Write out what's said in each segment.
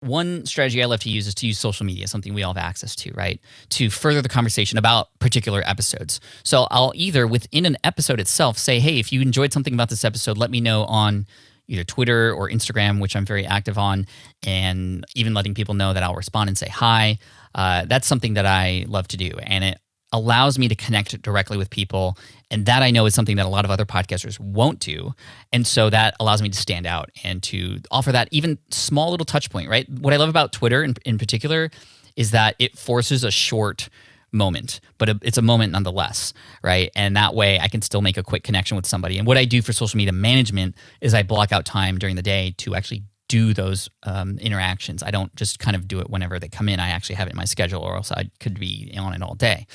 one strategy I love to use is to use social media, something we all have access to, right? To further the conversation about particular episodes. So I'll either within an episode itself say, hey, if you enjoyed something about this episode, let me know on either Twitter or Instagram, which I'm very active on, and even letting people know that I'll respond and say hi. That's something that I love to do, and it allows me to connect directly with people, and that I know is something that a lot of other podcasters won't do, and so that allows me to stand out and to offer that even small little touch point, right? What I love about Twitter in particular is that it forces a short moment, but it's a moment nonetheless, right? And that way I can still make a quick connection with somebody. And what I do for social media management is I block out time during the day to actually do those interactions. I don't just kind of do it whenever they come in. I actually have it in my schedule, or else I could be on it all day.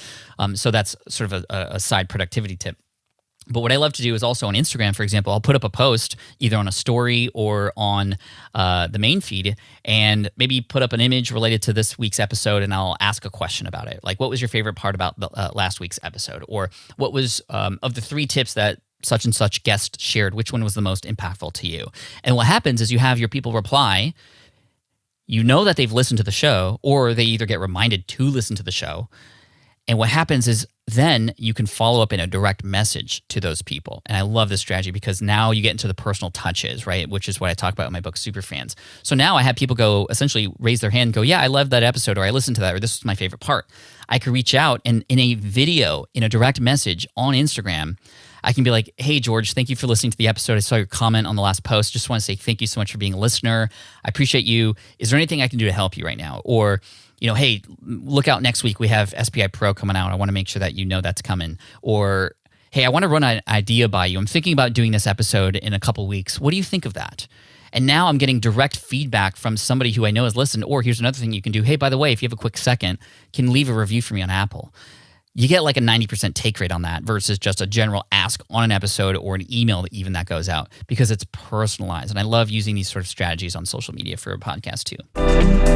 So that's sort of a side productivity tip. But what I love to do is also on Instagram, for example, I'll put up a post either on a story or on the main feed, and maybe put up an image related to this week's episode, and I'll ask a question about it. Like, what was your favorite part about the last week's episode? Or what was, of the 3 tips that such and such guest shared, which one was the most impactful to you? And what happens is you have your people reply. You know that they've listened to the show, or they either get reminded to listen to the show. And what happens is then you can follow up in a direct message to those people. And I love this strategy because now you get into the personal touches, right? Which is what I talk about in my book, Superfans. So now I have people go, essentially raise their hand and go, yeah, I love that episode, or I listened to that, or this was my favorite part. I could reach out and in a video, in a direct message on Instagram, I can be like, hey, George, thank you for listening to the episode. I saw your comment on the last post. Just want to say thank you so much for being a listener. I appreciate you. Is there anything I can do to help you right now? Or, hey, look out next week. We have SPI Pro coming out. I want to make sure that you know that's coming. Or, hey, I want to run an idea by you. I'm thinking about doing this episode in a couple weeks. What do you think of that? And now I'm getting direct feedback from somebody who I know has listened. Or here's another thing you can do. Hey, by the way, if you have a quick second, can leave a review for me on Apple. You get like a 90% take rate on that versus just a general ask on an episode or an email that even that goes out, because it's personalized. And I love using these sort of strategies on social media for a podcast too.